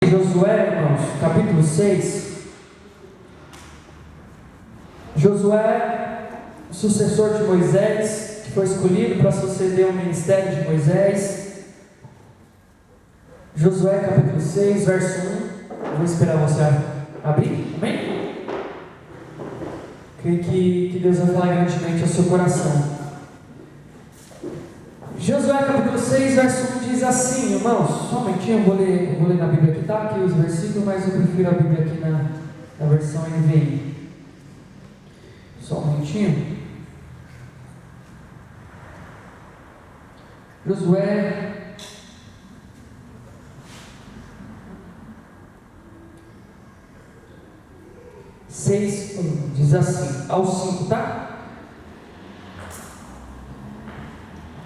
Josué, irmãos, capítulo 6. Josué, sucessor de Moisés, que foi escolhido para suceder o ministério de Moisés. Josué, capítulo 6, verso 1. Eu vou esperar você abrir, amém? Creio que Deus vai falar grandemente ao seu coração. Josué, capítulo 6, verso 1 diz assim, irmãos, só um momentinho, eu vou ler na Bíblia aqui, está aqui os versículos, mas eu prefiro a Bíblia aqui na versão NVI. Só um momentinho. Josué 6, diz assim, ao 5, tá?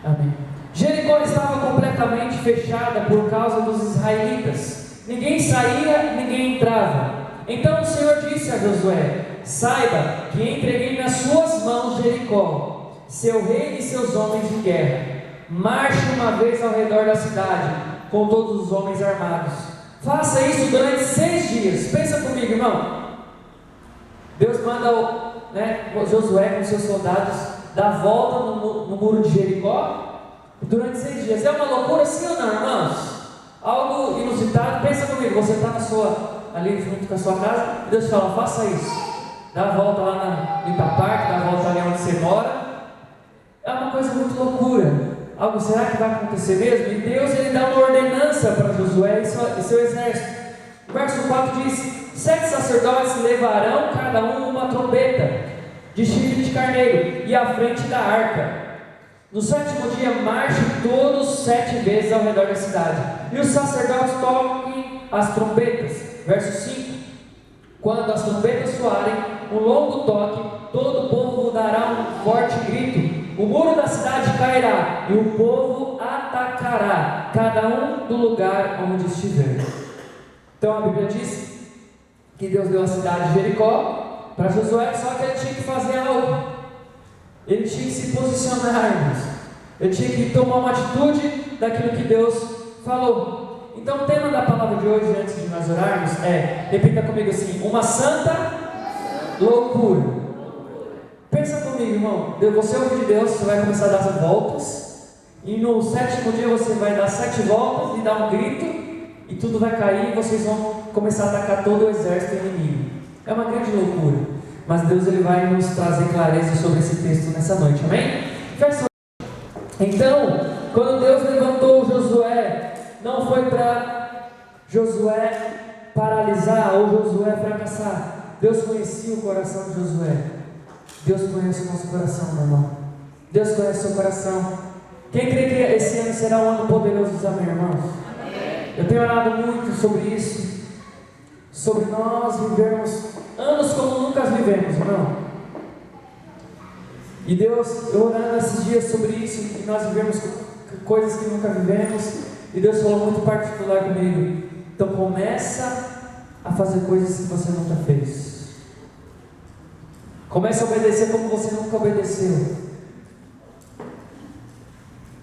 Amém. Jericó estava completamente fechada por causa dos israelitas. Ninguém saía, ninguém entrava. Então o Senhor disse a Josué: saiba que entreguei nas suas mãos Jericó, seu rei e seus homens de guerra. Marche uma vez ao redor da cidade, com todos os homens armados. Faça isso durante 6 dias. Pensa comigo, irmão. Deus manda Josué com seus soldados dar volta no muro de Jericó durante 6 dias. É uma loucura, sim ou não, irmãos? Algo inusitado. Pensa comigo, você está ali junto com a sua casa, e Deus fala: faça isso. Dá a volta lá no Itaparque, dá a volta ali onde você mora. É uma coisa muito loucura. Algo, será que vai acontecer mesmo? E Deus, ele dá uma ordenança para Josué e seu exército. O verso 4 diz: 7 sacerdotes levarão cada um uma trombeta de chifre de carneiro e à frente da arca. No 7º dia marche todos 7 vezes ao redor da cidade, e os sacerdotes toquem as trombetas. Verso 5: quando as trombetas soarem um longo toque, todo o povo dará um forte grito. O muro da cidade cairá e o povo atacará, cada um do lugar onde estiver. Então a Bíblia diz que Deus deu a cidade de Jericó para Josué, só que ele tinha que fazer algo. Ele tinha que se posicionar, irmãos. Ele tinha que tomar uma atitude daquilo que Deus falou. Então o tema da palavra de hoje, antes de nós orarmos, repita comigo assim: uma santa loucura. Pensa comigo, irmão. Você é o filho de Deus, você vai começar a dar as voltas, e no 7º dia você vai dar 7 voltas e dar um grito, e tudo vai cair, e vocês vão começar a atacar todo o exército inimigo. É uma grande loucura, mas Deus, ele vai nos trazer clareza sobre esse texto nessa noite, amém? Então, quando Deus levantou Josué, não foi para Josué paralisar ou Josué fracassar. Deus conhecia o coração de Josué. Deus conhece o nosso coração, meu irmão. Deus conhece o seu coração. Quem crê que esse ano será um ano poderoso dos amém, irmãos? Amém. Eu tenho orado muito sobre isso, sobre nós vivermos anos como nunca vivemos, irmão. E Deus, eu orando esses dias sobre isso, que nós vivemos coisas que nunca vivemos, e Deus falou muito particular comigo: então começa a fazer coisas que você nunca fez. Comece a obedecer como você nunca obedeceu.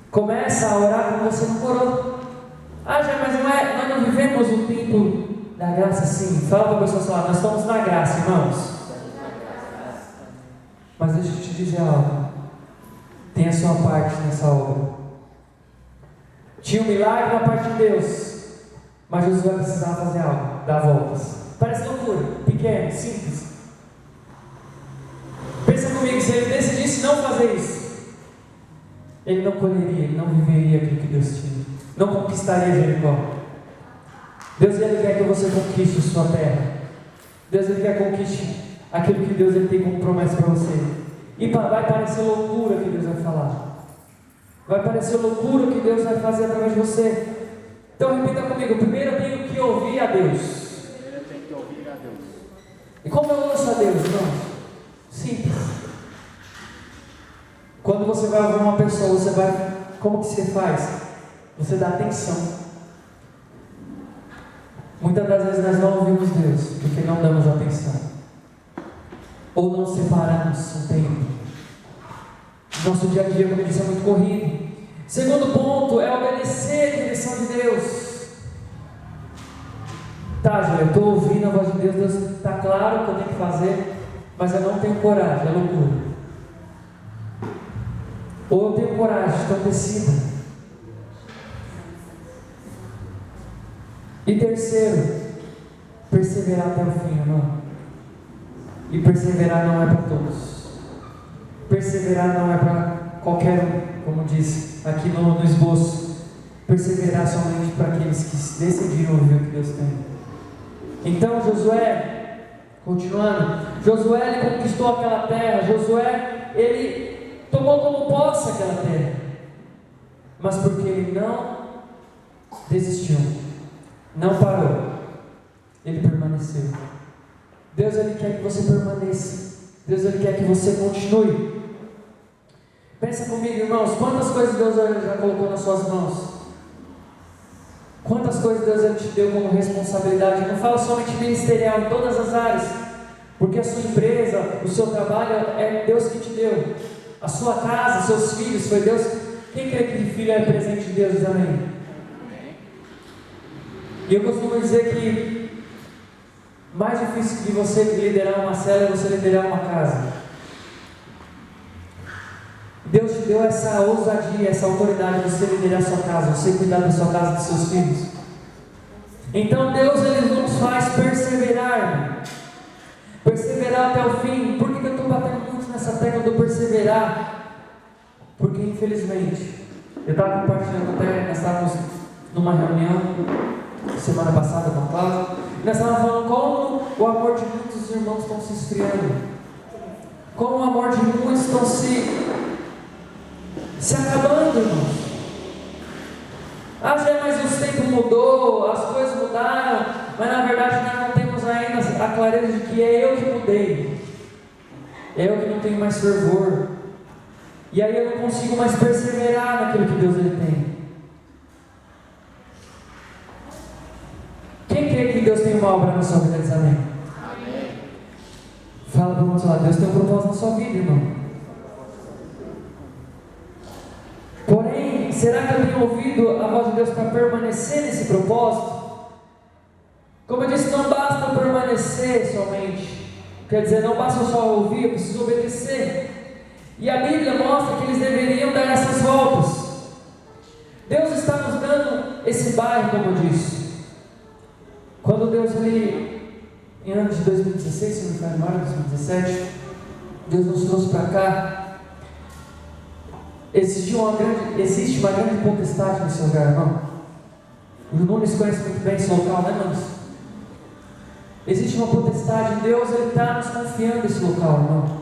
Começa a orar como você nunca orou. Mas nós não vivemos o tempo da graça assim. Fala para a pessoa falar: nós estamos na graça, irmãos. Mas deixa eu te dizer algo. Tem a sua parte nessa obra. Tinha um milagre na parte de Deus, mas Josué precisava fazer algo, dar voltas. Parece loucura, pequeno, simples. Pensa comigo, se ele decidisse não fazer isso, ele não colheria, ele não viveria aquilo que Deus tinha, não conquistaria Jericó. Deus, ele quer que você conquiste sua terra. Deus, ele quer que conquiste aquilo que Deus, ele tem como promessa para você. E vai parecer loucura que Deus vai falar, vai parecer loucura o que Deus vai fazer através de você. Então repita comigo: primeiro eu tenho que ouvir a Deus. E como eu ouço a Deus, irmão? Simples. Quando você vai ouvir uma pessoa, como que você faz? Você dá atenção. Muitas das vezes nós não ouvimos Deus porque não damos atenção, ou não separamos um tempo. Nosso dia a dia, como eu disse, é muito corrido. Segundo ponto é obedecer a direção de Deus. Tá, Júlia, eu estou ouvindo a voz de Deus, Deus está claro o que eu tenho que fazer, mas eu não tenho coragem, é loucura. Ou eu tenho coragem, então decida. E terceiro, perseverar até o fim, irmão. E perseverar não é para todos. Perseverar não é para qualquer um, como diz aqui no esboço. Perseverar somente para aqueles que decidiram ouvir o que Deus tem. Então Josué, continuando, Josué ele conquistou aquela terra. Josué, ele tomou como posse aquela terra, mas porque ele não desistiu, não parou, ele permaneceu. Deus ele quer que você permaneça. Deus ele quer que você continue. Pensa comigo, irmãos, quantas coisas Deus já colocou nas suas mãos? Quantas coisas Deus ele te deu como responsabilidade? Eu não falo somente ministerial, em todas as áreas, porque a sua empresa, o seu trabalho é Deus que te deu. A sua casa, seus filhos, foi Deus. Quem crê que filho é presente de Deus? Diz amém. E eu costumo dizer que mais difícil de você liderar uma célula é você liderar uma casa. Deus te deu essa ousadia, essa autoridade de você liderar a sua casa, você cuidar da sua casa, dos seus filhos. Então Deus ele nos faz perseverar, perseverar até o fim. Por que eu estou batendo muito nessa tecla do perseverar? Porque infelizmente, eu estava compartilhando até, nós estávamos numa reunião semana passada com a Cláudia, e nós estávamos falando como o amor de muitos irmãos estão se esfriando, como o amor de muitos estão se acabando, irmãos. Mas o tempo mudou, as coisas mudaram, mas na verdade nós não temos ainda a clareza de que é eu que mudei, é eu que não tenho mais fervor, e aí eu não consigo mais perseverar naquilo que Deus ele tem. Quem crê que Deus tem uma obra na sua vida? Diz amém. Amém. Fala para o outro lado, Deus tem um propósito na sua vida, irmão. Porém, será que eu tenho ouvido a voz de Deus para permanecer nesse propósito? Como eu disse, não basta eu permanecer somente. Quer dizer, não basta eu só ouvir, eu preciso obedecer. E a Bíblia mostra que eles deveriam dar essas voltas. Deus está nos dando esse bairro, como eu disse. Quando Deus, em ano de 2016, se não me falha a memória, 2017, Deus nos trouxe para cá. Existe uma grande potestade nesse lugar, irmão. O Nunes conhece muito bem esse local, né, Nunes? Existe uma potestade, Deus está nos confiando esse local, irmão.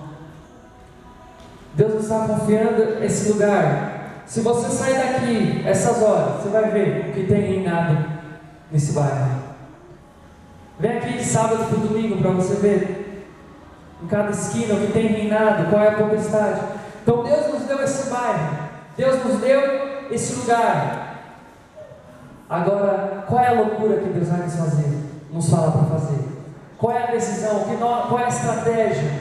Deus nos está confiando esse lugar. Se você sair daqui, essas horas, você vai ver o que tem reinado nesse bairro. Vem aqui de sábado para o domingo para você ver em cada esquina o que tem reinado, qual é a potestade. Então Deus nos deu esse bairro, Deus nos deu esse lugar. Agora, qual é a loucura que Deus vai nos fazer? Nos falar para fazer? Qual é a decisão? Qual é a estratégia?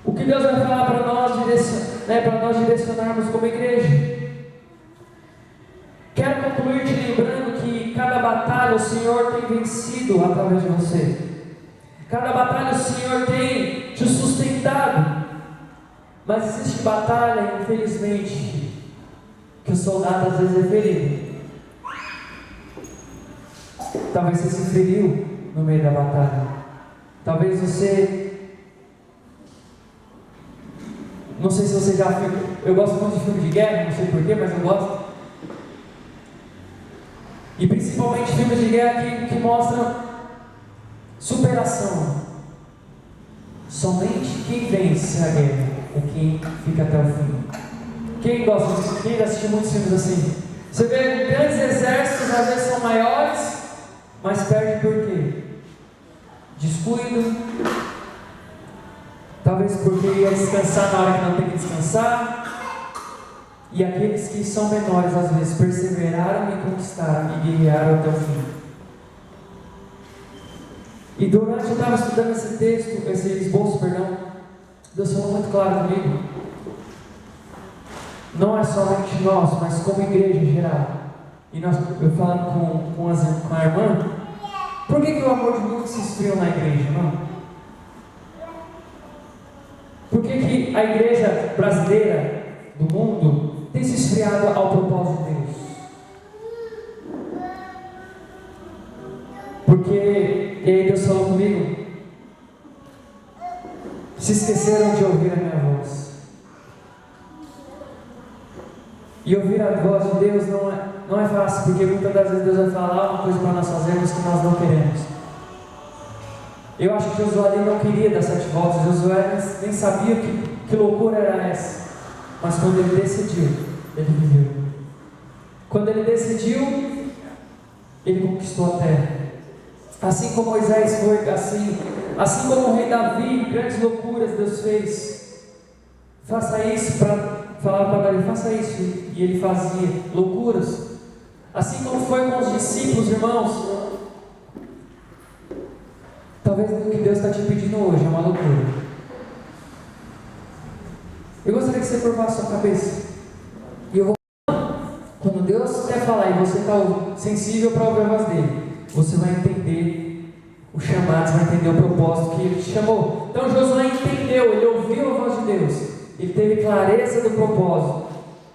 O que Deus vai falar para nós direcionarmos como igreja? Quero concluir te lembrando que cada batalha o Senhor tem vencido através de você. Cada batalha o Senhor tem te sustentado. Mas existe batalha, infelizmente, que o soldado às vezes é ferido. Talvez você se feriu no meio da batalha. Talvez você... Não sei se você já viu. Eu gosto muito de filme de guerra, não sei porquê, mas eu gosto. E principalmente filmes de guerra que mostram superação. Somente quem vence a guerra é quem fica até o fim. Quem gosta disso? Quem assistiu muitos filmes assim? Você vê grandes exércitos, às vezes são maiores, mas perde por quê? Descuido. Talvez porque ia descansar na hora que não tem que descansar. E aqueles que são menores, às vezes, perseveraram e conquistaram e guerrearam até o fim. E durante eu estava estudando esse texto, esse esboço, Deus falou muito claro comigo. Não é somente nós, mas como igreja em geral. E eu falando com a irmã, Por que o amor de muitos se esfriou na igreja, irmão? Por que a igreja brasileira do mundo tem se esfriado ao propósito de Deus? Porque, e aí Deus falou comigo, se esqueceram de ouvir a minha voz. E ouvir a voz de Deus não é fácil, porque muitas das vezes Deus vai falar uma coisa para nós fazermos que nós não queremos. Eu acho que Josué ali não queria dar 7 voltas, Josué nem sabia que loucura era essa. Mas quando ele decidiu, ele viveu. Quando ele decidiu, ele conquistou a terra. Assim como Moisés foi, assim como o rei Davi, grandes loucuras Deus fez. Faça isso para falar para ele, faça isso, e ele fazia loucuras. Assim como foi com os discípulos, irmãos. Talvez o que Deus está te pedindo hoje é uma loucura. Eu gostaria que você curvasse a sua cabeça. E eu vou. Quando Deus quer falar e você está sensível para ouvir a voz dele, você vai entender o chamado, você vai entender o propósito que ele te chamou. Então Josué entendeu, ele ouviu a voz de Deus, ele teve clareza do propósito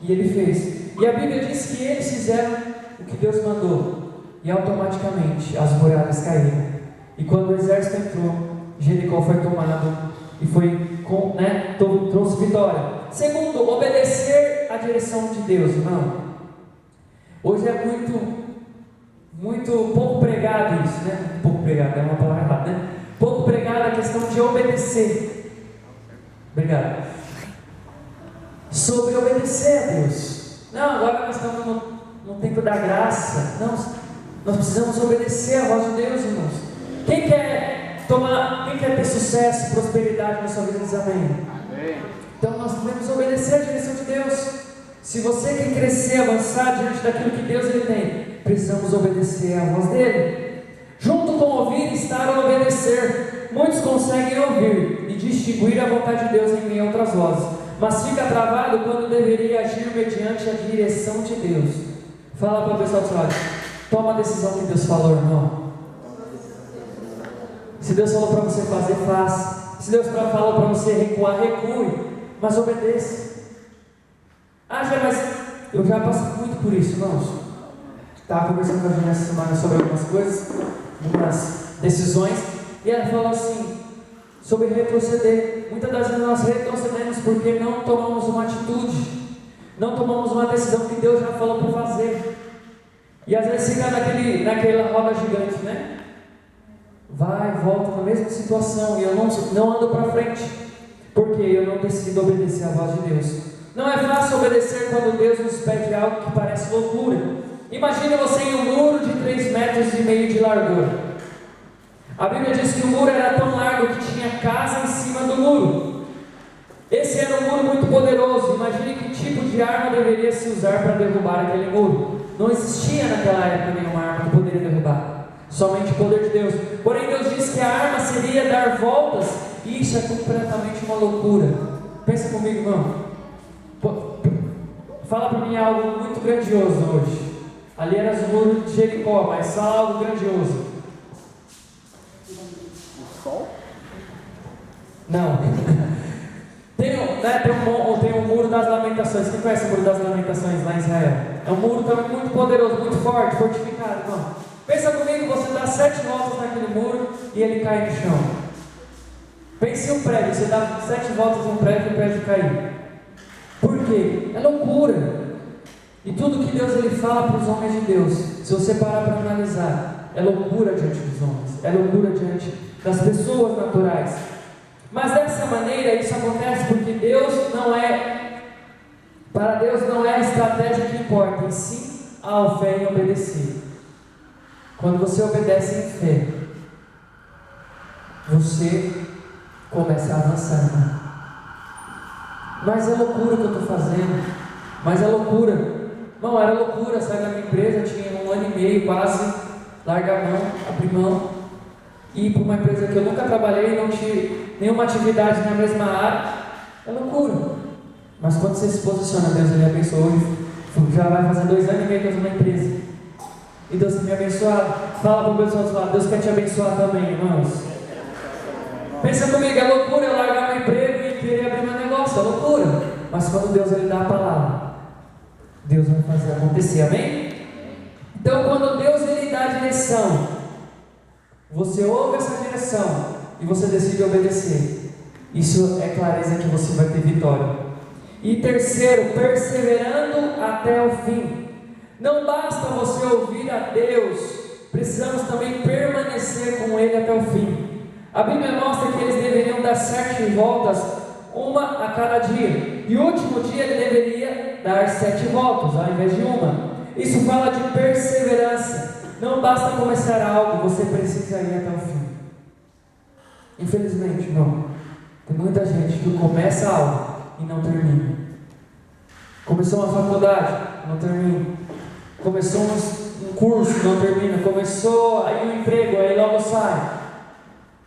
e ele fez. E a Bíblia diz que eles fizeram o que Deus mandou e automaticamente as muralhas caíram. E quando o exército entrou, Jericó foi tomado e trouxe vitória. Segundo, obedecer à direção de Deus, irmão. Hoje é muito pouco pregado isso, né? Pouco pregado, é uma palavra errada, né? Pouco pregado a questão de obedecer. Obrigado. Sobre obedecer a Deus. Não, agora nós estamos no tempo da graça. Não, nós precisamos obedecer a voz de Deus, irmãos. Quem quer ter sucesso, prosperidade na sua vida, diz amém. Então nós devemos obedecer a direção de Deus. Se você quer crescer, avançar diante daquilo que Deus ele tem, precisamos obedecer à voz dele. Junto com ouvir, estar a obedecer. Muitos conseguem ouvir e distinguir a vontade de Deus em meio a outras vozes, mas fica travado quando deveria agir mediante a direção de Deus. Fala para o pessoal do seu lado, toma a decisão que Deus falou, irmão. Se Deus falou para você fazer, faça. Se Deus falou para você recuar, recue, mas obedeça. Mas eu já passei muito por isso, irmãos. Estava conversando com a Juliana essa semana sobre algumas coisas, algumas decisões, e ela falou assim, sobre retroceder. Muitas das vezes nós retrocedemos porque não tomamos uma atitude, não tomamos uma decisão que Deus já falou para fazer. E às vezes fica naquela roda gigante, né? Vai e volta na mesma situação, e eu não ando para frente, porque eu não decido obedecer à voz de Deus. Não é fácil obedecer quando Deus nos pede algo que parece loucura. Imagine você em um muro de 3,5 metros de largura. A Bíblia diz que o muro era tão largo que tinha casa em cima do muro. Esse era um muro muito poderoso. Imagine que tipo de arma deveria se usar para derrubar aquele muro. Não existia naquela época nenhuma arma que poderia derrubar, somente o poder de Deus. Porém Deus disse que a arma seria dar voltas, e isso é completamente uma loucura. Pensa comigo, irmão. Fala para mim algo muito grandioso hoje. Ali era os muros de Jericó, mas fala algo grandioso. O sol? Não. Tem um muro das lamentações. Quem conhece o muro das lamentações lá em Israel? É um muro também muito poderoso, muito forte, fortificado, irmão. Pensa comigo, você dá 7 voltas naquele muro e ele cai no chão. Pense em um prédio, você dá 7 voltas no prédio e o prédio cair. Por quê? É loucura. E tudo que Deus ele fala para os homens de Deus, se você parar para analisar, é loucura diante dos homens, é loucura diante das pessoas naturais. Mas dessa maneira isso acontece porque para Deus não é a estratégia que importa, e sim a fé em obedecer. Quando você obedece em fé, você começa a avançar, irmão. Mas é loucura o que eu estou fazendo. Mas é loucura. Não, era loucura. Sair da minha empresa, tinha 1 ano e meio quase. Largar a mão, abrir mão. Ir para uma empresa que eu nunca trabalhei, não tive nenhuma atividade na mesma área. É loucura. Mas quando você se posiciona, Deus ele abençoou. Já vai fazer 2 anos e meio que eu estou na empresa. E Deus tem me abençoado. Fala para o pessoal do lado, Deus quer te abençoar também, irmãos. Pensa comigo, é loucura eu largar meu emprego e querer abrir meu negócio, é loucura. Mas quando Deus ele dá a palavra, Deus vai fazer acontecer, amém? Então quando Deus ele dá a direção, você ouve essa direção e você decide obedecer. Isso é clareza que você vai ter vitória. E terceiro, perseverando até o fim. Não basta você ouvir a Deus, precisamos também permanecer com Ele até o fim. A Bíblia mostra que eles deveriam dar 7 voltas, uma a cada dia, e o último dia ele deveria dar 7 voltas ao invés de uma. Isso fala de perseverança. Não basta começar algo, você precisa ir até o fim. Infelizmente, não. Tem muita gente que começa algo e não termina. Começou uma faculdade, não termina. Começou um curso, não termina. Começou aí um emprego, aí logo sai.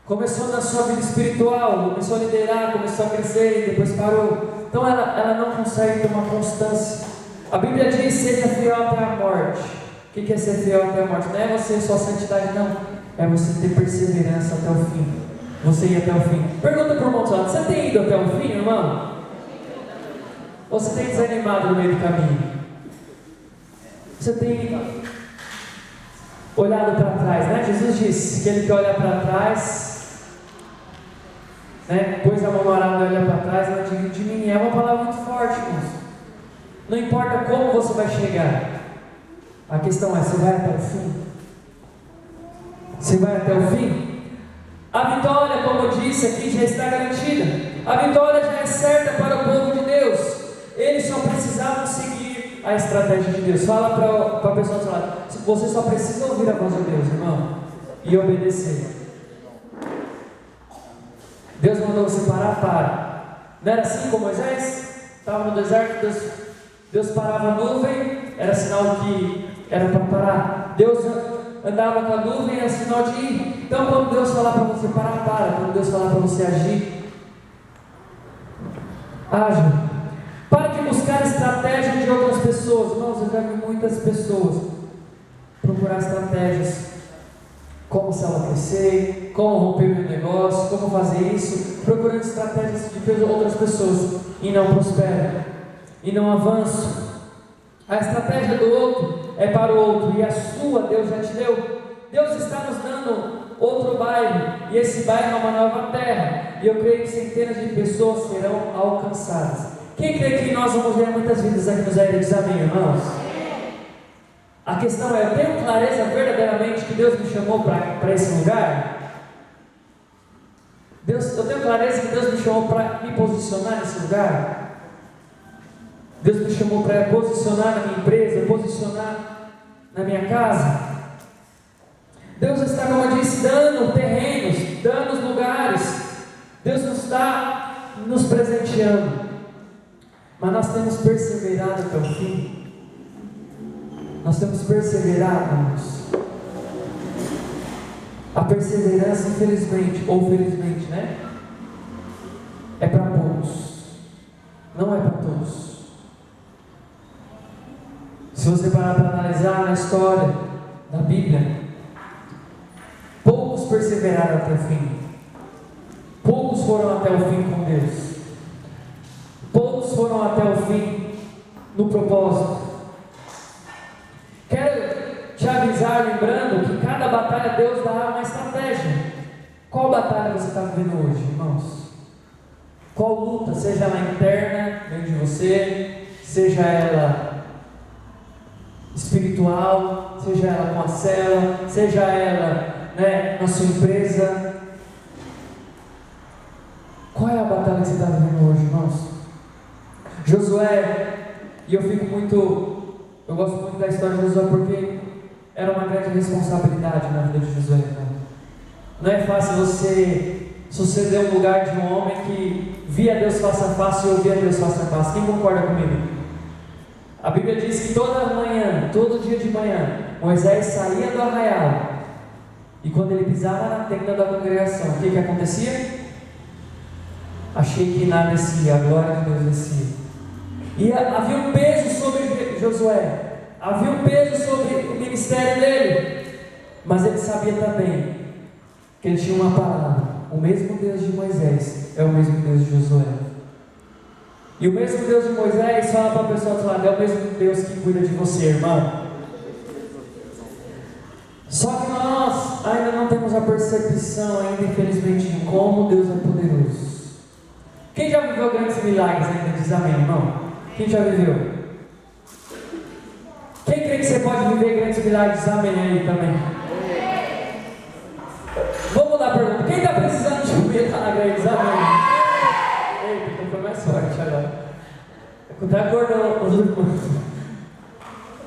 Começou na sua vida espiritual, começou a liderar, começou a crescer e depois parou. Então ela não consegue ter uma constância. A Bíblia diz: seja fiel até a morte. O que é ser fiel até a morte? Não é você só santidade, não. É você ter perseverança até o fim. Você ir até o fim. Pergunta para o irmão: você tem ido até o fim, irmão? Ou você tem desanimado no meio do caminho? Você tem olhado para trás, né? Jesus disse que ele que olha para trás, né? Pôs a mão no arado e olha para trás, não diga de mim. É uma palavra muito forte, irmãos. Não importa como você vai chegar, a questão é: você vai até o fim? Você vai até o fim? A vitória, como eu disse aqui, já está garantida. A vitória já é certa para o povo de Deus. Eles só precisavam seguir a estratégia de Deus. Fala para a pessoa do seu lado: você só precisa ouvir a voz de Deus, irmão, e obedecer. Deus mandou você parar, para. Não era assim com Moisés? Estava no deserto, Deus parava a nuvem, era sinal que era para parar. Deus andava com a nuvem, era sinal de ir. Então quando Deus falar para você parar, para. Quando Deus falar para você agir, haja. Pare de buscar estratégia de outras pessoas. Irmãos, eu já vi muitas pessoas procurar estratégias, como se ela crescer, como romper meu negócio, como fazer isso, procurando estratégias de outras pessoas, e não prospera, e não avança. A estratégia do outro é para o outro, e a sua Deus já te deu. Deus está nos dando outro bairro, e esse bairro é uma nova terra, e eu creio que centenas de pessoas serão alcançadas. Quem crê que nós vamos ver muitas vidas aqui nos aéreos? Diz amém, irmãos? A questão é: eu tenho clareza verdadeiramente que Deus me chamou para esse lugar? Eu tenho clareza que Deus me chamou para me posicionar nesse lugar? Deus me chamou para posicionar na minha empresa, posicionar na minha casa? Deus está, como eu disse, dando terrenos, dando lugares. Deus não está nos presenteando, mas nós temos perseverado até o fim. Nós temos perseverado, irmãos. A perseverança, infelizmente, ou felizmente, né? É para poucos, não é para todos. Se você parar para analisar na história da Bíblia, poucos perseveraram até o fim. Poucos foram até o fim com Deus. Poucos foram até o fim no propósito. Quero te avisar, lembrando que cada batalha Deus dá uma estratégia. Qual batalha você está vivendo hoje, irmãos? Qual luta? Seja ela interna, dentro de você, seja ela espiritual, seja ela com a célula, seja ela, né, na sua empresa. Qual é a batalha que você está vivendo hoje, irmãos? Josué, e eu gosto muito da história de Josué porque era uma grande responsabilidade na vida de Josué. Não é fácil você suceder um lugar de um homem que via Deus face a face e ouvia Deus face a face. Quem concorda comigo? A Bíblia diz que toda manhã, todo dia de manhã, Moisés saía do arraial, e quando ele pisava na tenda da congregação, o que acontecia? A Shekinah descia, a glória de Deus descia. E havia um peso sobre Josué. Havia um peso sobre o ministério dele, mas ele sabia também que ele tinha uma palavra. O mesmo Deus de Moisés é o mesmo Deus de Josué. E o mesmo Deus de Moisés fala para a pessoa do lado: é o mesmo Deus que cuida de você, irmão. Só que nós ainda não temos a percepção ainda, infelizmente, de como Deus é poderoso. Quem já viveu grandes milagres ainda diz amém, irmão? Quem já viveu? Quem crê que você pode viver grandes milagres, diz amém aí também. Vou mudar a pergunta. Quem está precisando de um milagre aí, diz amém? Eita, então foi mais forte agora. Até acordou os irmãos.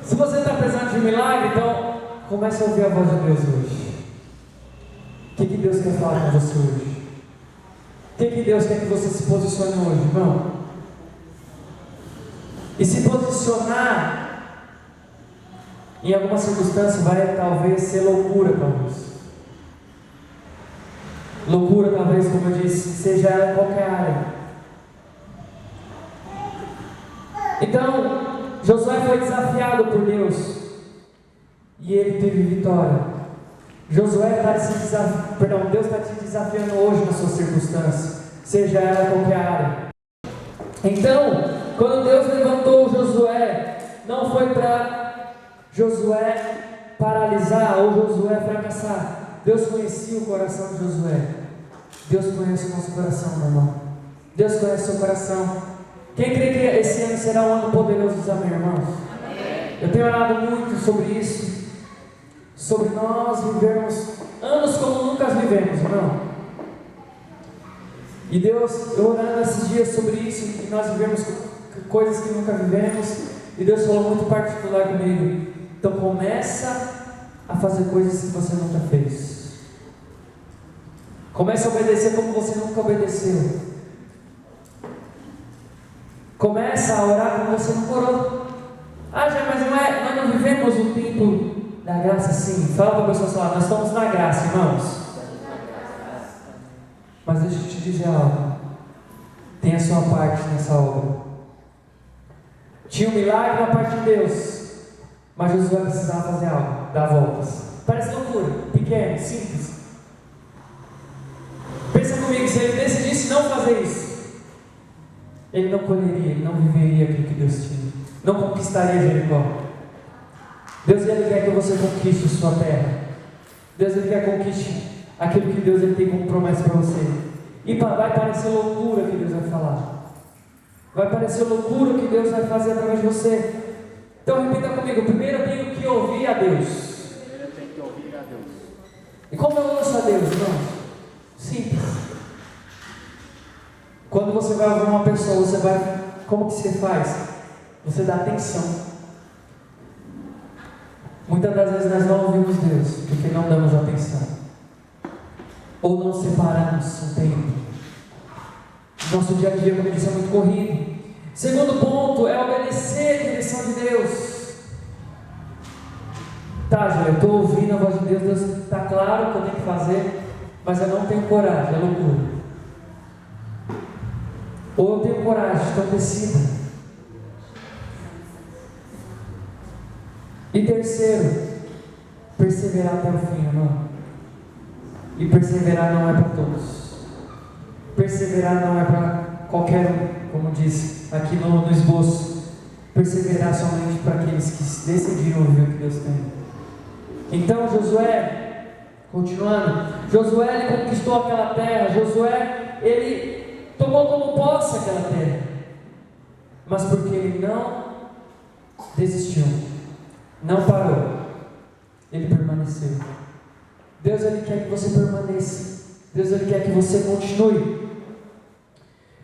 Se você está precisando de um milagre, então comece a ouvir a voz de Deus hoje. O que Deus quer falar com você hoje? O que Deus quer que você se posicione hoje, irmão? E se posicionar em alguma circunstância vai talvez ser loucura, talvez. Loucura, talvez, como eu disse, seja ela em qualquer área. Então, Josué foi desafiado por Deus e ele teve vitória. Josué está te desafiando, Deus está te desafiando hoje na sua circunstância, seja ela em qualquer área. Então, quando Deus levantou Josué, não foi para Josué paralisar ou Josué fracassar. Deus conhecia o coração de Josué. Deus conhece o nosso coração, meu irmão. Deus conhece o seu coração. Quem crê que esse ano será um ano poderoso dos amém, irmãos? Amém. Eu tenho orado muito sobre isso, sobre nós vivermos anos como nunca vivemos, irmão. E Deus, eu orando esses dias sobre isso, que nós vivemos coisas que nunca vivemos, e Deus falou muito particular comigo. Então começa a fazer coisas que você nunca fez. Comece a obedecer como você nunca obedeceu. Começa a orar como você nunca orou. Ah, já, mas nós não vivemos o tempo da graça assim. Fala para a pessoa falar, nós estamos na graça, irmãos. Mas deixa eu te dizer algo. Tem a sua parte nessa obra. Tinha um milagre na parte de Deus, mas Josué precisava fazer algo, dar voltas. Parece loucura, pequeno, simples. Pensa comigo, se ele decidisse não fazer isso, ele não colheria, ele não viveria aquilo que Deus tinha, não conquistaria Jericó. Deus ele quer que você conquiste sua terra. Deus ele quer que conquiste aquilo que Deus ele tem como promessa para você. E vai parecer loucura que Deus vai falar. Vai parecer loucura o que Deus vai fazer através de você. Então repita comigo, primeiro eu tenho que ouvir a Deus. E como eu ouço a Deus, irmão? Simples. Quando você vai ouvir uma pessoa, você vai, como que você faz? Você dá atenção. Muitas das vezes nós não ouvimos Deus, porque não damos atenção. Ou não separamos o tempo. Nosso dia a dia, como eu disse, é muito corrido. Segundo ponto é obedecer a direção de Deus. Tá, Júlio, eu estou ouvindo a voz de Deus, Deus está claro o que eu tenho que fazer, mas eu não tenho coragem, é loucura. Ou eu tenho coragem, então decida. E terceiro, perseverar até o fim, irmão. E perseverar não é para todos. Perseverar não é para qualquer um, como disse aqui no esboço. Perseverar somente para aqueles que decidiram ouvir o que Deus tem. Então Josué, continuando, Josué ele conquistou aquela terra. Josué ele tomou como posse aquela terra, mas porque ele não desistiu, não parou, ele permaneceu. Deus ele quer que você permaneça. Deus ele quer que você continue.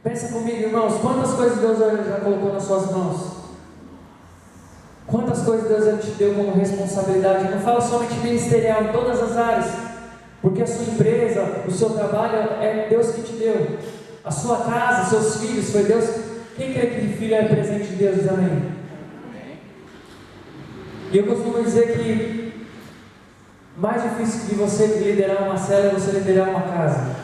Pensa comigo, irmãos, quantas coisas Deus já colocou nas suas mãos? Quantas coisas Deus ele te deu como responsabilidade? Não fala somente ministerial, em todas as áreas, porque a sua empresa, o seu trabalho é Deus que te deu. A sua casa, seus filhos, foi Deus. Quem crê que filho é presente de Deus? Diz amém. E eu costumo dizer que mais difícil de você liderar uma célula é você liderar uma casa.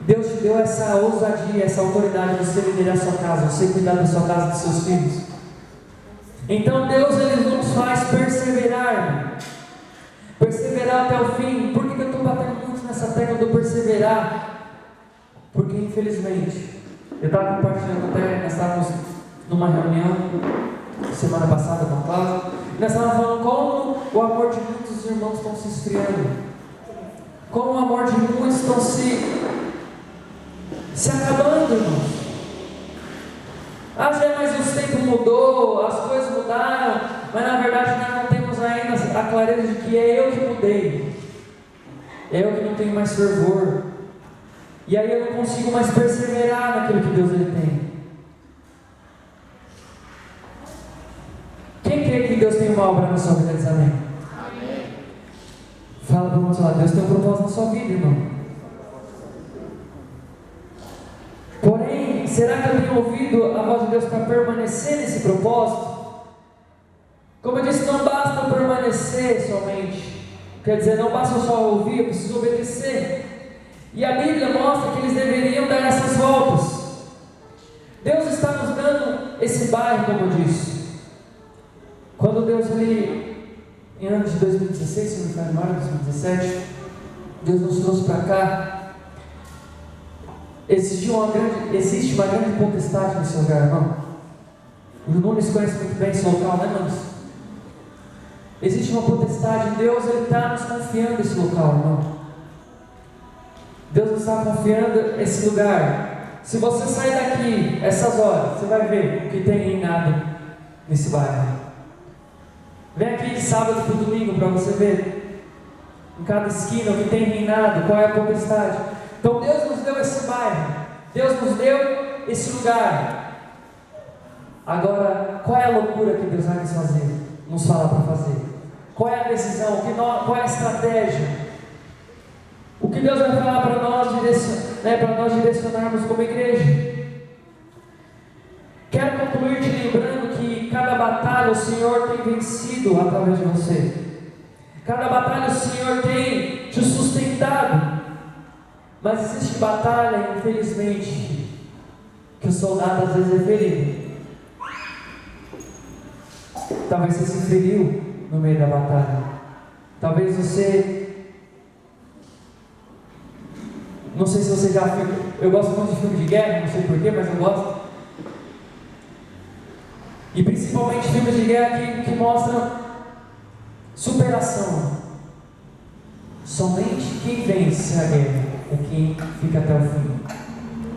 Deus te deu essa ousadia, essa autoridade de você liderar a sua casa, você cuidar da sua casa, dos seus filhos. Então Deus ele nos faz perseverar, perseverar até o fim. Por que eu estou batendo muito nessa tecla do perseverar? Porque infelizmente, eu estava compartilhando até, nós estávamos numa reunião semana passada com a Cláudia, nós estávamos falando como o amor de muitos irmãos estão se esfriando, como o amor de muitos estão se acabando, irmãos. Já mas o tempo mudou, as coisas mudaram, mas na verdade nós não temos ainda a clareza de que é eu que mudei, é eu que não tenho mais fervor, e aí eu não consigo mais perseverar naquilo que Deus ele tem. Quem crê que Deus tem uma obra na sua vida? Diz amém. Amém. Fala para o outro lado, Deus tem um propósito na sua vida, irmão. Porém, será que eu tenho ouvido a voz de Deus para permanecer nesse propósito? Como eu disse, não basta eu permanecer somente. Quer dizer, não basta eu só ouvir, eu preciso obedecer. E a Bíblia mostra que eles deveriam dar essas voltas. Deus está nos dando esse bairro, como eu disse. Quando Deus, em ano de 2016, se não me engano, em maio de 2017, Deus nos trouxe para cá. Existe uma grande potestade nesse lugar, irmão. O Nunes conhece muito bem esse local, né, irmãos? Existe uma potestade, Deus está nos confiando esse local, irmão. Deus está confiando esse lugar. Se você sair daqui, essas horas, você vai ver o que tem reinado nesse bairro. Vem aqui de sábado para o domingo para você ver em cada esquina o que tem reinado, qual é a potestade. Então Deus nos deu esse bairro, Deus nos deu esse lugar. Agora, qual é a loucura que Deus vai nos falar para fazer? Qual é a decisão? Qual é a estratégia? O que Deus vai falar para nós direcionarmos como igreja? Quero concluir te lembrando que cada batalha o Senhor tem vencido através de você. Cada batalha o Senhor tem te sustentado. Mas existe batalha, infelizmente, que o soldado às vezes é ferido. Talvez você se feriu no meio da batalha. Talvez você... Não sei se você já viu. Eu gosto muito de filme de guerra, não sei porquê, mas eu gosto. E principalmente filmes de guerra que mostram superação. Somente quem vence a guerra é quem fica até o fim.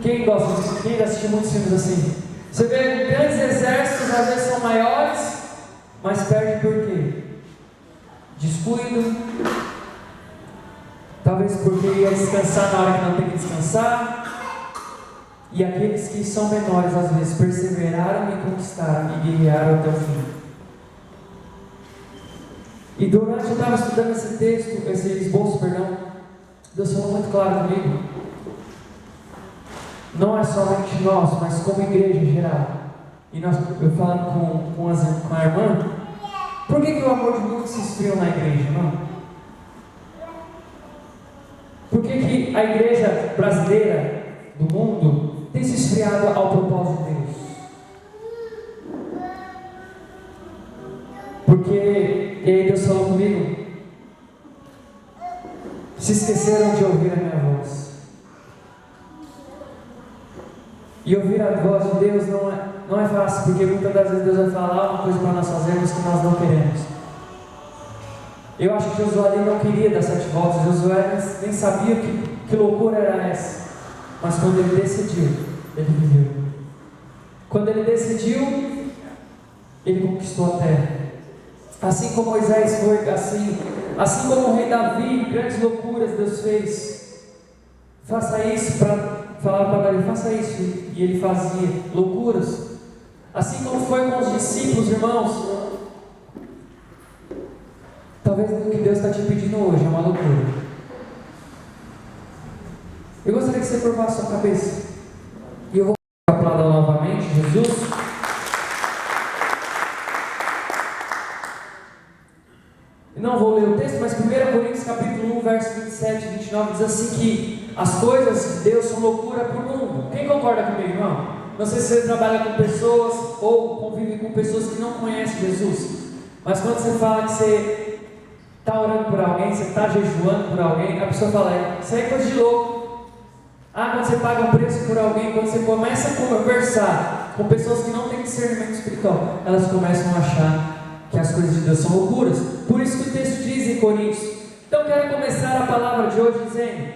Quem gosta disso? Quem assistiu muitos filmes assim? Você vê grandes exércitos, às vezes são maiores, mas perde por quê? Descuido. Talvez porque ia descansar na hora que não tem que descansar. E aqueles que são menores, às vezes, perseveraram e conquistaram e guerrearam até o fim. E durante eu estava estudando esse esboço, Deus falou muito claro comigo. Não é somente nós, mas como igreja em geral. E eu falando com a irmã, por que o amor de muitos se esfriou na igreja, irmão? Por que a igreja brasileira do mundo tem se esfriado ao propósito de Deus? Porque, e aí Deus falou comigo, se esqueceram de ouvir a minha voz. E ouvir a voz de Deus não é fácil, porque muitas das vezes Deus vai falar uma coisa para nós fazermos que nós não queremos. Eu acho que Josué não queria dar 7 voltas, Josué nem sabia que loucura era essa. Mas quando ele decidiu, ele viveu. Quando ele decidiu, ele conquistou a terra. Assim como Moisés foi, assim como o rei Davi, grandes loucuras Deus fez. Faça isso falar para Davi, faça isso. E ele fazia loucuras. Assim como foi com os discípulos, irmãos. Talvez o que Deus está te pedindo hoje é uma loucura. Eu gostaria que você curvasse a sua cabeça. E eu vou aplaudir novamente, Jesus. Não vou ler o texto, mas 1 Coríntios capítulo 1, verso 27 e 29 diz assim que as coisas de Deus são loucura para o mundo. Quem concorda comigo, irmão? Não sei se você trabalha com pessoas, ou convive com pessoas que não conhecem Jesus, mas quando você fala que você está orando por alguém, você está jejuando por alguém, a pessoa fala, isso aí é coisa de louco. Quando você paga um preço por alguém, quando você começa a conversar com pessoas que não têm discernimento espiritual, elas começam a achar que as coisas de Deus são loucuras. Por isso que o texto diz em Coríntios. Então quero começar a palavra de hoje dizendo: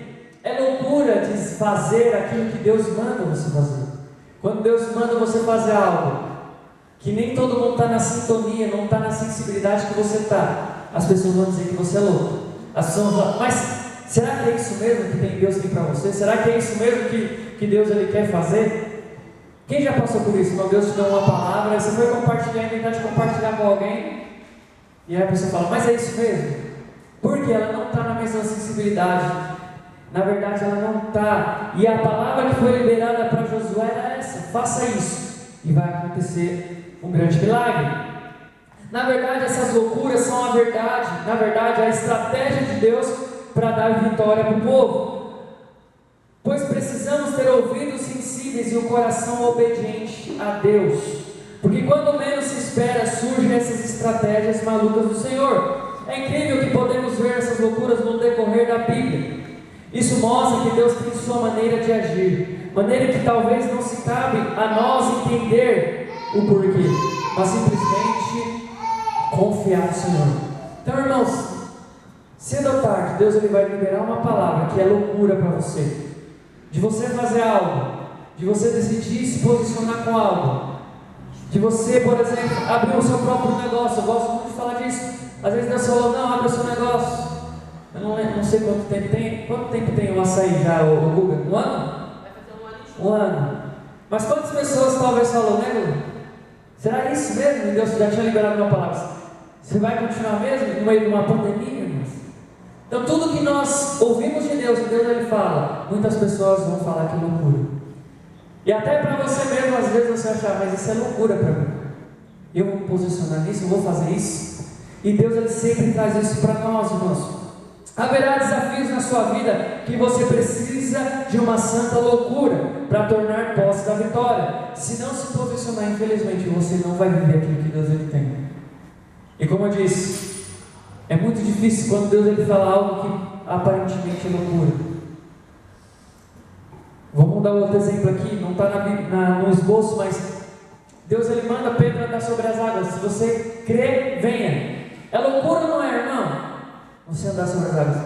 é loucura desfazer aquilo que Deus manda você fazer. Quando Deus manda você fazer algo que nem todo mundo está na sintonia, não está na sensibilidade que você está, as pessoas vão dizer que você é louco. As pessoas vão falar, mas será que é isso mesmo que Deus tem para você? Será que é isso mesmo que Deus ele quer fazer? Quem já passou por isso? Quando Deus te deu uma palavra, você foi compartilhar, inventar de compartilhar com alguém, e aí a pessoa fala, mas é isso mesmo? Porque ela não está na mesma sensibilidade. Na verdade ela não está. E a palavra que foi liberada para Josué era essa: faça isso e vai acontecer um grande milagre. Na verdade essas loucuras são a verdade. Na verdade a estratégia de Deus para dar vitória para o povo. Pois precisamos ter ouvidos sensíveis e um coração obediente a Deus. Porque quando menos se espera, surgem essas estratégias malucas do Senhor. É incrível que podemos ver essas loucuras no decorrer da Bíblia. Isso mostra que Deus tem sua maneira de agir, maneira que talvez não se cabe a nós entender o porquê, mas simplesmente confiar no Senhor. Então, irmãos, cedo ou tarde, Deus ele vai liberar uma palavra que é loucura para você, de você fazer algo, de você decidir se posicionar com algo, de você, por exemplo, abrir o seu próprio negócio. Eu gosto muito de falar disso. Às vezes Deus falou, não, abre o seu negócio. Eu não sei quanto tempo tem. Quanto tempo tem o açaí já, o Guga? Um ano? Vai fazer um ano. Um ano. Mas quantas pessoas talvez falou, né, Guga? Será isso mesmo? E Deus já tinha liberado uma palavra. Você vai continuar mesmo no meio de uma pandemia, irmãos? Então tudo que nós ouvimos de Deus, Deus ele fala, muitas pessoas vão falar que é loucura. E até para você mesmo, às vezes você achar, mas isso é loucura para mim. Eu vou me posicionar nisso, eu vou fazer isso. E Deus ele sempre traz isso para nós, irmãos. Haverá desafios na sua vida que você precisa de uma santa loucura para tornar posse da vitória. Se não se posicionar, infelizmente, você não vai viver aquilo que Deus ele tem. E como eu disse, é muito difícil quando Deus ele fala algo que aparentemente é loucura. Vamos dar outro exemplo aqui, não está no esboço, mas Deus ele manda Pedro andar sobre as águas. Se você crê, venha. É loucura ou não é, irmão? Você andar sobre as águas,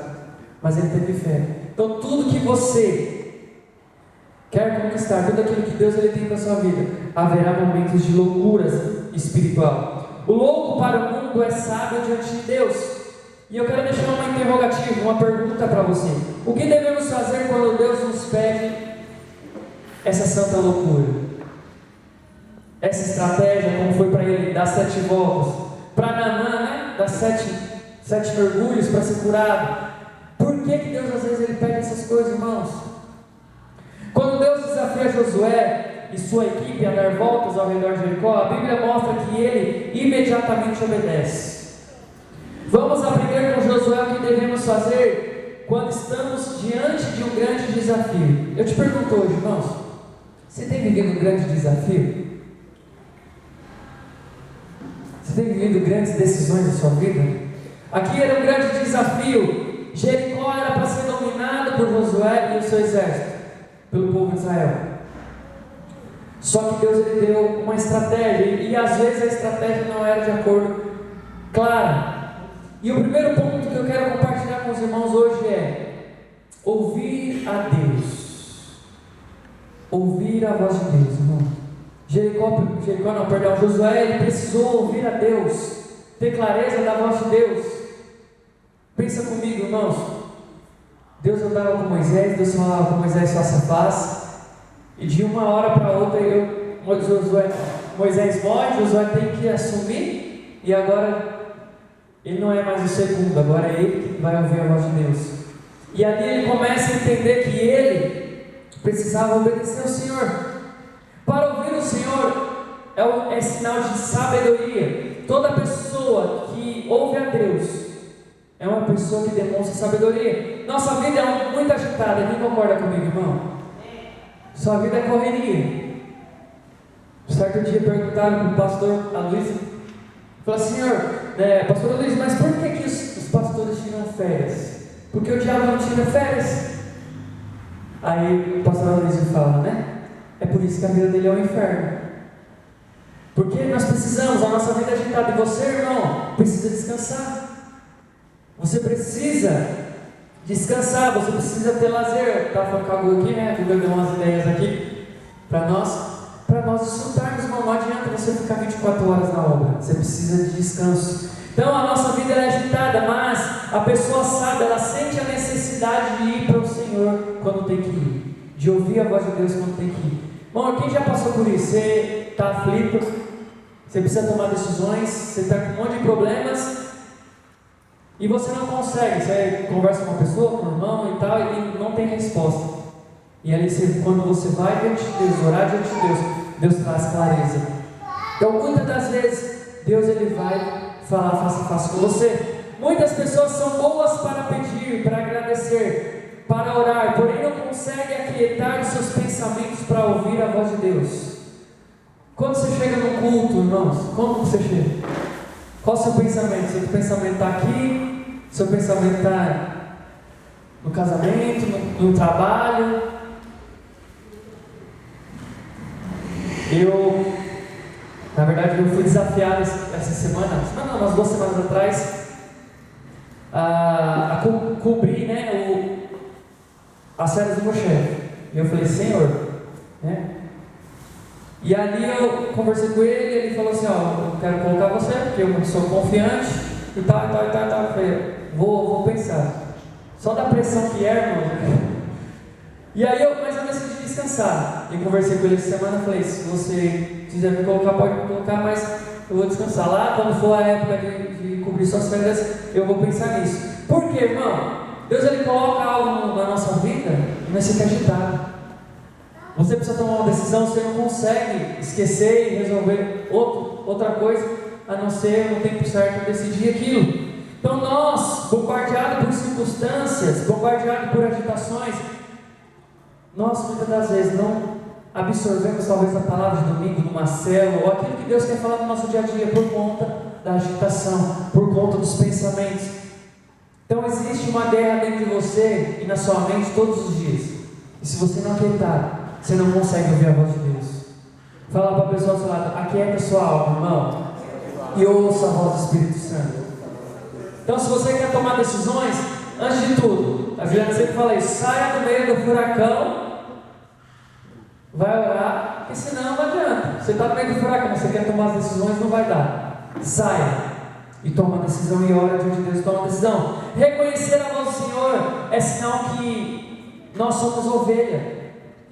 mas ele teve fé. Então tudo que você quer conquistar, tudo aquilo que Deus ele tem para a sua vida, haverá momentos de loucuras espiritual. O louco para o mundo é sábio diante de Deus. E eu quero deixar uma interrogativa, uma pergunta para você. O que devemos fazer quando Deus nos pede essa santa loucura? Essa estratégia, como foi para ele, dar 7 voltas, para Naamã, né? Dar 7 mergulhos para ser curado. Por que Deus às vezes ele pede essas coisas, irmãos? Quando Deus desafia Josué e sua equipe a dar voltas ao redor de Jericó, a Bíblia mostra que ele imediatamente obedece. Vamos aprender com Josué o que devemos fazer quando estamos diante de um grande desafio. Eu te pergunto hoje, irmãos, você tem vivido um grande desafio? Você tem vivido grandes decisões na sua vida? Aqui era um grande desafio. Jericó era para ser dominado por Josué e o seu exército, pelo povo de Israel. Só que Deus ele deu uma estratégia, e às vezes a estratégia não era de acordo claro. E o primeiro ponto que eu quero compartilhar com os irmãos hoje é ouvir a Deus. Ouvir a voz de Deus, irmão. Josué ele precisou ouvir a Deus, ter clareza da voz de Deus. Pensa comigo, irmãos. Deus andava com Moisés, Deus falava com Moisés face a face, e de uma hora para outra Moisés morre, Josué tem que assumir, e agora ele não é mais o segundo, agora é ele que vai ouvir a voz de Deus. E ali ele começa a entender que ele precisava obedecer ao Senhor. Para ouvir o Senhor é sinal de sabedoria. Toda pessoa que ouve a Deus é uma pessoa que demonstra sabedoria. Nossa vida é muito agitada. Quem concorda comigo, irmão? Sua vida é correria. certo dia perguntaram para o pastor Aloysio, falaram: Senhor, pastor Aloysio, mas por que os pastores tiram férias? Porque o diabo não tira férias. Aí o pastor Aloysio fala, né? É por isso que a vida dele é um inferno. Porque nós precisamos, a nossa vida é agitada. E você, irmão, precisa descansar. Você precisa descansar, você precisa ter lazer. Estava falando com a Gu aqui, né? Eu dei umas ideias aqui para nós desfrutarmos, irmão. Não adianta você ficar 24 horas na obra. Você precisa de descanso. Então a nossa vida é agitada, mas a pessoa sabe, ela sente a necessidade de ir para o Senhor quando tem que ir, de ouvir a voz de Deus quando tem que ir. Bom, quem já passou por isso? Você está aflito, você precisa tomar decisões, você está com um monte de problemas e você não consegue. Você conversa com uma pessoa, com um irmão e tal, e não tem resposta. E ali quando você vai diante de Deus, orar diante de Deus, Deus traz clareza. Então muitas das vezes Deus ele vai falar face a face com você. Muitas pessoas são boas para pedir, para agradecer, para orar, porém não conseguem aquietar os seus pensamentos para ouvir a voz de Deus. Quando você chega no culto, irmãos, como você chega? Qual o seu pensamento? Seu pensamento está aqui? Seu pensamento está no casamento, no trabalho? Na verdade, eu fui desafiado essa semana, umas 2 semanas atrás, a cobrir, né, as férias do meu chefe. E eu falei: Senhor, né? E ali eu conversei com ele falou assim: eu quero colocar você, porque eu sou confiante, e tal. Eu falei: vou pensar. Só da pressão que é, irmão. E aí mas eu decidi descansar. E conversei com ele essa semana, falei: se você quiser me colocar, pode me colocar, mas eu vou descansar. Lá, quando for a época de cobrir suas férias, eu vou pensar nisso. Por quê, irmão? Deus ele coloca algo na nossa vida e nós ficamos agitados. Você precisa tomar uma decisão, você não consegue esquecer e resolver outra coisa, a não ser no tempo certo decidir aquilo. Então nós, bombardeados por circunstâncias, bombardeados por agitações, nós muitas das vezes não absorvemos talvez a palavra de domingo, numa célula, ou aquilo que Deus quer falar no nosso dia a dia, por conta da agitação, por conta dos pensamentos. Então existe uma guerra dentro de você e na sua mente todos os dias. E se você não aquietar, você não consegue ouvir a voz de Deus. Fala para a pessoa do seu lado: aquieta a sua alma, irmão, e ouça a voz do Espírito Santo. Então, se você quer tomar decisões, antes de tudo, a Juliana sempre fala isso: saia do meio do furacão, vai orar, porque senão não adianta. Você está no meio do furacão, você quer tomar as decisões, não vai dar. Saia e toma a decisão e ora diante de Deus, toma a decisão. Reconhecer a voz do Senhor é sinal que nós somos ovelha.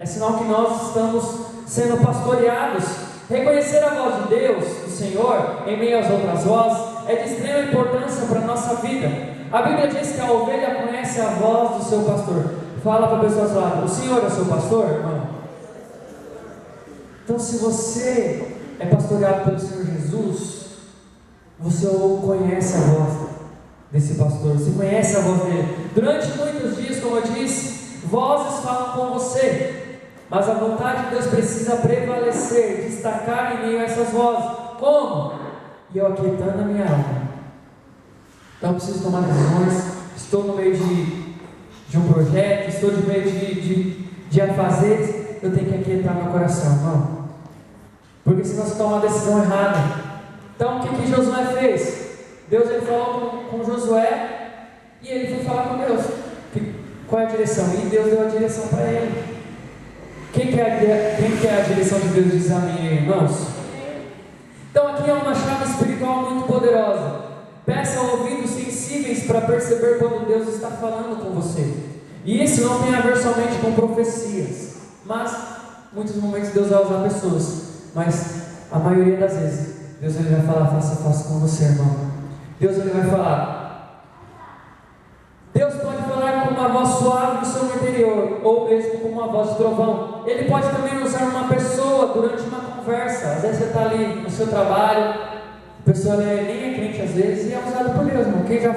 É sinal que nós estamos sendo pastoreados. Reconhecer a voz de Deus, do Senhor, em meio às outras vozes, é de extrema importância para a nossa vida. A Bíblia diz que a ovelha conhece a voz do seu pastor. Fala para a pessoa do lado: o Senhor é seu pastor, irmão? Então, se você é pastoreado pelo Senhor Jesus, você conhece a voz desse pastor, você conhece a voz dele. Durante muitos dias, como eu disse, vozes falam com você. Mas a vontade de Deus precisa prevalecer, destacar em meio a essas vozes. Como? E eu aquietando a minha alma. Então eu preciso tomar decisões. Estou no meio de um projeto, estou no meio de afazeres. Eu tenho que aquietar meu coração, irmão. Porque senão você toma uma decisão errada. Então o que Josué fez? Deus ele falou com Josué e ele foi falar com Deus. Qual é a direção? E Deus deu a direção para ele. Quem quer a direção de Deus? Diz amém, irmãos. Então aqui é uma chave espiritual muito poderosa. Peça ouvidos sensíveis para perceber quando Deus está falando com você. E isso não tem a ver somente com profecias, mas muitos momentos Deus vai usar pessoas, mas a maioria das vezes Deus ele vai falar face a face com você, irmão. Deus ele vai falar. Deus pode falar com uma voz suave no seu interior, ou mesmo com uma voz de trovão. Ele pode também usar uma pessoa durante uma conversa. Às vezes você está ali no seu trabalho, a pessoa nem é crente às vezes, e é usada por Deus, irmão. Quem já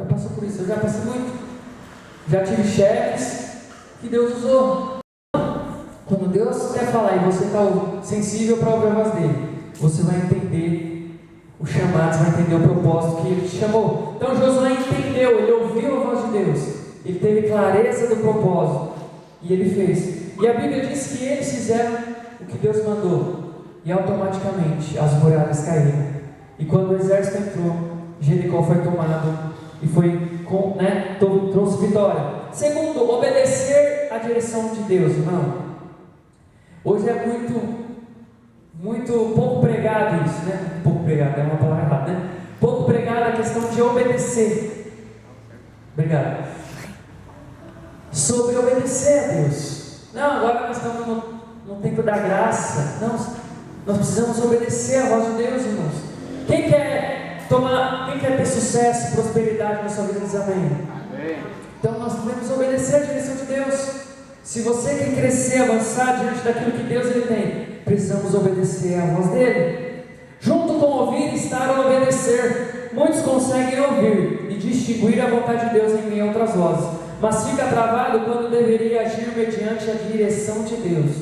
passou por isso? Eu já passei muito. Já tive chefes que Deus usou. Quando Deus quer falar e você está sensível para ouvir a voz dele, você vai entender o chamado, você vai entender o propósito que ele te chamou. Então Josué entendeu, ele ouviu a voz de Deus, ele teve clareza do propósito e ele fez. E a Bíblia diz que eles fizeram o que Deus mandou e automaticamente as muralhas caíram. E quando o exército entrou, Jericó foi tomado e trouxe vitória. Segundo, obedecer à direção de Deus, irmão. Hoje é muito pouco pregado isso, né? Pouco pregado, é uma palavra errada, né? Pouco pregado a questão de obedecer. Obrigado. Sobre obedecer a Deus. Não, agora nós estamos no tempo da graça. Não, nós precisamos obedecer a voz de Deus, irmãos. Quem quer ter sucesso, prosperidade na sua vida, diz amém. Amém. Então nós devemos obedecer a direção de Deus. Se você quer crescer, avançar diante daquilo que Deus ele tem, precisamos obedecer à voz dele. Junto com ouvir, estar a obedecer. Muitos conseguem ouvir e distinguir a vontade de Deus em meio a outras vozes, mas fica travado quando deveria agir mediante a direção de Deus.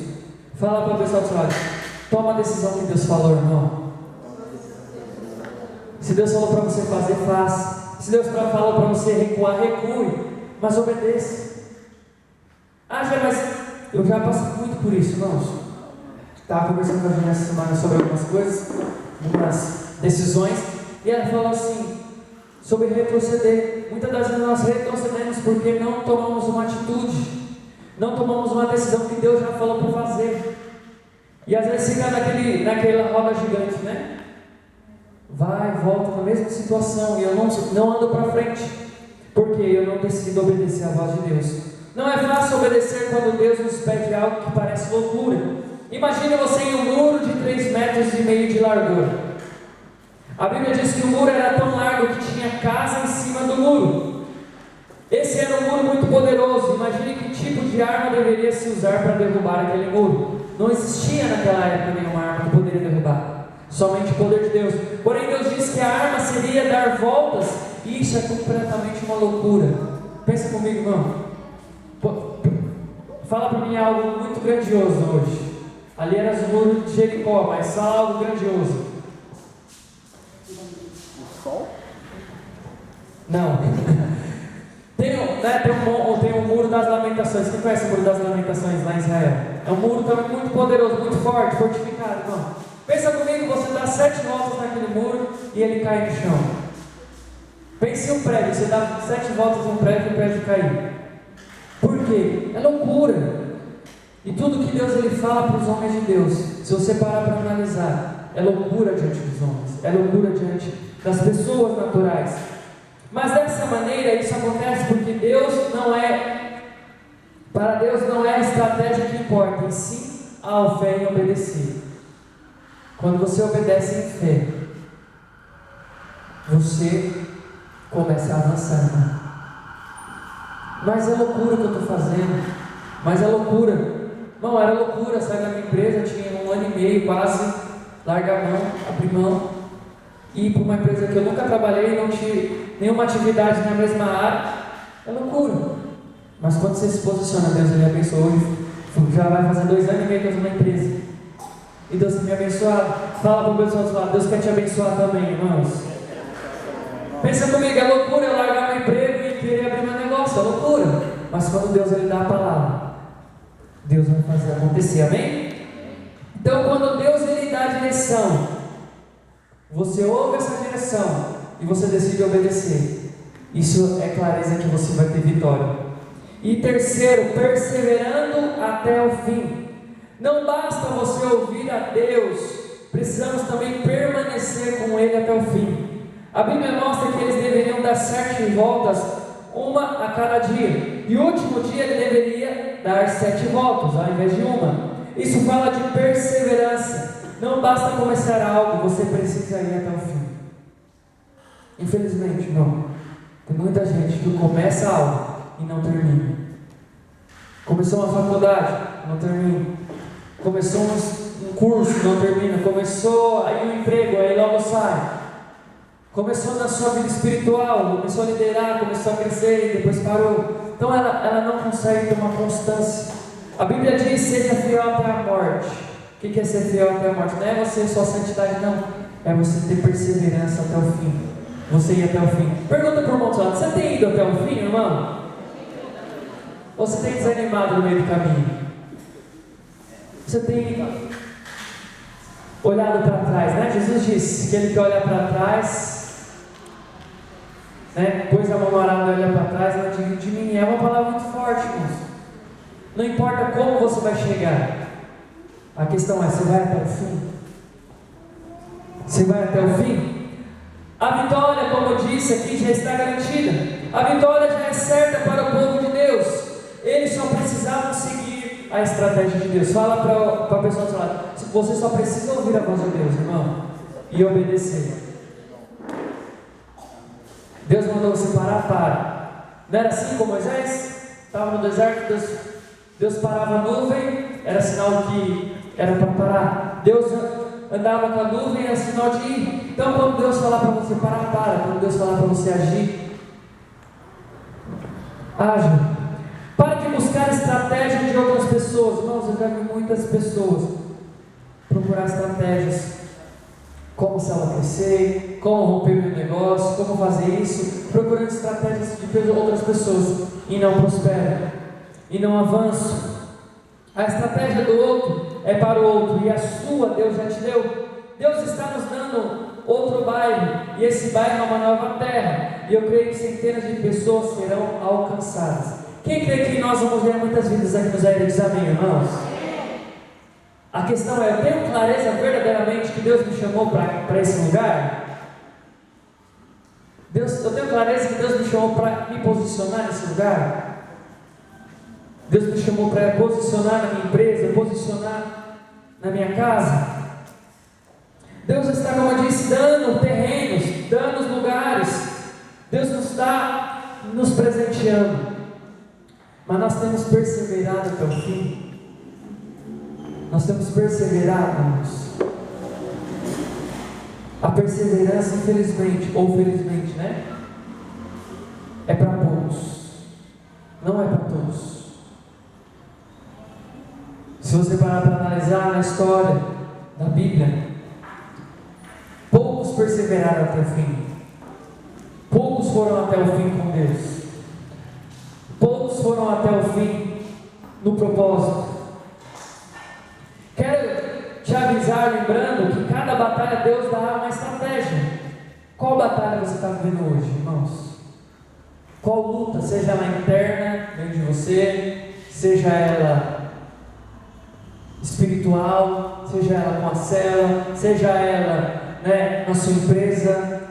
Fala para o pessoal do seu lado, toma a decisão que Deus falou, irmão. Se Deus falou para você fazer, faça. Se Deus falou para você recuar, recue, mas obedeça. Mas eu já passei muito por isso, irmãos. Estava conversando com a gente essa semana sobre algumas coisas, algumas decisões, e ela falou assim, sobre retroceder. Muitas das vezes nós retrocedemos porque não tomamos uma atitude, não tomamos uma decisão que Deus já falou para fazer. E às vezes fica naquela roda gigante, né? Vai, volta na mesma situação, e eu não ando para frente, porque eu não decido obedecer a voz de Deus. Não é fácil obedecer quando Deus nos pede algo que parece loucura. Imagine você em um muro de 3,5 metros de largura. A Bíblia diz que o muro era tão largo que tinha casa em cima do muro. Esse era um muro muito poderoso. Imagine que tipo de arma deveria se usar para derrubar aquele muro. Não existia naquela época nenhuma arma que poderia derrubar, somente o poder de Deus. Porém Deus disse que a arma seria dar voltas, e isso é completamente uma loucura. Pensa comigo, irmão. Fala para mim algo muito grandioso hoje. Ali era os muros de Jericó, mas fala algo grandioso. O sol? Não. Tem um muro das lamentações. Quem conhece o muro das lamentações lá em Israel? É um muro também muito poderoso, muito forte, fortificado, irmão. Pensa comigo, você dá 7 voltas naquele muro e ele cai no chão. Pense em um prédio, você dá 7 voltas em um prédio e o prédio cair. Por quê? É loucura. E tudo que Deus ele fala para os homens de Deus, se você parar para analisar, é loucura diante dos homens, é loucura diante das pessoas naturais. Mas dessa maneira isso acontece porque para Deus não é a estratégia que importa, e sim a fé em obedecer. Quando você obedece em fé, você começa a avançar, irmão. Mas é loucura o que eu estou fazendo. Mas é loucura. Não, era loucura. Sair da minha empresa, tinha 1 ano e meio quase. Largar a mão, abrir mão. Ir para uma empresa que eu nunca trabalhei, não tive nenhuma atividade na mesma área. É loucura. Mas quando você se posiciona, Deus ele abençoou. Já vai fazer 2 anos e meio que eu estou na empresa. E Deus tem me abençoado. Fala para o pessoal do lado, Deus quer te abençoar também, irmãos. Pensa comigo, é loucura eu largar meu emprego e querer abrir meu negócio, é loucura. Mas quando Deus ele dá a palavra, Deus vai fazer acontecer, amém? Então quando Deus ele dá a direção, você ouve essa direção e você decide obedecer. Isso é clareza que você vai ter vitória. E terceiro, perseverando até o fim. Não basta você ouvir a Deus, precisamos também permanecer com Ele até o fim. A Bíblia mostra que eles deveriam dar 7 voltas, uma a cada dia. E o último dia ele deveria dar 7 voltas, ao invés de uma. Isso fala de perseverança. Não basta começar algo, você precisa ir até o fim. Infelizmente, irmão, tem muita gente que começa algo e não termina. Começou uma faculdade, não termina. Começou um curso, não termina. Começou aí um emprego, aí logo sai. Começou na sua vida espiritual, começou a liderar, começou a crescer e depois parou. Então ela não consegue ter uma constância. A Bíblia diz: seja fiel até a morte. O que é ser fiel até a morte? Não é você sua santidade, não. É você ter perseverança até o fim. Você ir até o fim. Pergunta para o irmão do lado: você tem ido até o fim, irmão? Ou você tem desanimado no meio do caminho? Você tem olhado para trás, né? Jesus disse que ele que olha para trás, né? Pôs a mão no arado e olha para trás, não diga de mim. É uma palavra muito forte, irmãos. Não importa como você vai chegar, a questão é: você vai até o fim? Você vai até o fim? A vitória, como eu disse aqui, já está garantida. A vitória já é certa para o povo de Deus. Eles só precisavam seguir a estratégia de Deus. Fala para a pessoa do seu lado: você só precisa ouvir a voz de Deus, irmão, e obedecer. Deus mandou você parar. Não era assim com Moisés? Estava no deserto, Deus parava a nuvem, era sinal que era para parar. Deus andava com a nuvem, era sinal de ir. Então, quando Deus falar para você parar, para. Quando Deus falar para você agir, haja. Pare de buscar estratégia de outras pessoas. Irmãos, eu já vi muitas pessoas procurar estratégias: como se ela crescer, como romper meu negócio, como fazer isso, procurando estratégias de outras pessoas, e não prosperam, e não avançam. A estratégia do outro é para o outro, e a sua Deus já te deu. Deus está nos dando outro bairro, e esse bairro é uma nova terra, e eu creio que centenas de pessoas serão alcançadas. Quem crê que nós vamos ver muitas vidas aqui nos Aéreos? Diz amém, irmãos? A questão é: eu tenho clareza verdadeiramente que Deus me chamou para esse lugar? Eu tenho clareza que Deus me chamou para me posicionar nesse lugar? Deus me chamou para posicionar na minha empresa, posicionar na minha casa? Deus está, como eu disse, dando terrenos, dando lugares. Deus não está nos presenteando, mas nós temos perseverado até o fim. Nós temos perseverado, irmãos. A perseverança, infelizmente, ou felizmente, né? É para poucos, não é para todos. Se você parar para analisar na história da Bíblia, poucos perseveraram até o fim. Poucos foram até o fim com Deus. Poucos foram até o fim no propósito. Quero te avisar, lembrando que cada batalha Deus dá uma estratégia. Qual batalha você está vivendo hoje, irmãos? Qual luta? Seja ela interna, dentro de você, seja ela espiritual, seja ela com a célula, seja ela, né, na sua empresa.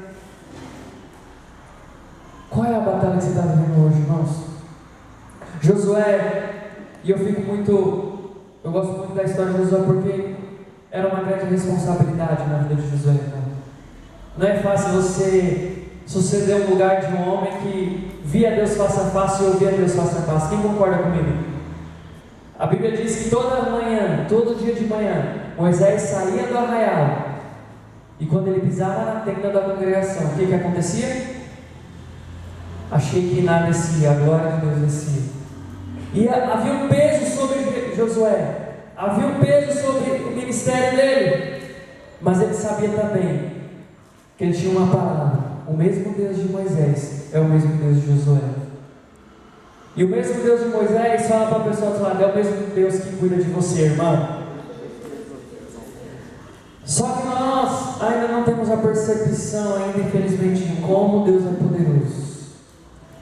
Qual é a batalha que você está vivendo hoje, irmãos? Josué, e eu gosto muito da história de Josué, porque era uma grande responsabilidade na vida de Josué. Não é fácil você suceder um lugar de um homem que via Deus face a face e ouvia Deus face a face. Quem concorda comigo? A Bíblia diz que toda manhã, todo dia de manhã, Moisés saía do arraial, e quando ele pisava na tenda da congregação, o que acontecia? A Shekinah descia, a glória de Deus descia. E havia um peso sobre Josué, havia um peso sobre o ministério dele, mas ele sabia também que ele tinha uma palavra: o mesmo Deus de Moisés é o mesmo Deus de Josué. E o mesmo Deus de Moisés, fala para a pessoa do lado, é o mesmo Deus que cuida de você, irmão. Só que nós ainda não temos a percepção ainda, infelizmente, de como Deus é poderoso.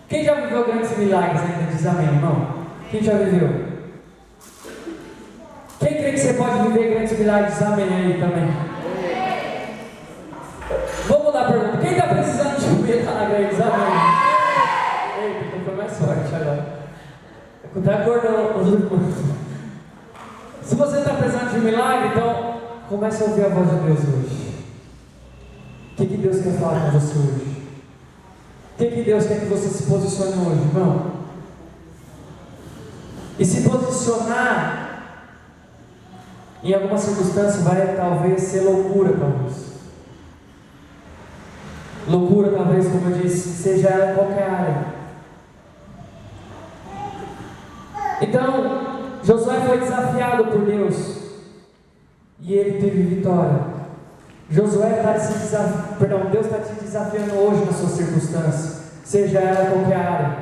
Quem já viveu grandes milagres ainda? Diz amém, irmão. Quem já viveu? Quem crê que você pode viver grandes milagres? Diz amém aí também. Vamos mudar a pergunta: quem está precisando de um milagre aí? Diz amém. Eita, então foi mais forte agora. Até acordou os irmãos. Se você está precisando de um milagre, então comece a ouvir a voz de Deus hoje. O que Deus quer falar com você hoje? O que Deus quer que você se posicione hoje, irmão? E se posicionar em alguma circunstância vai talvez ser loucura para você. Loucura, talvez, como eu disse, seja ela em qualquer área. Então, Josué foi desafiado por Deus e ele teve vitória. Deus está te desafiando hoje na sua circunstância, seja ela qualquer área.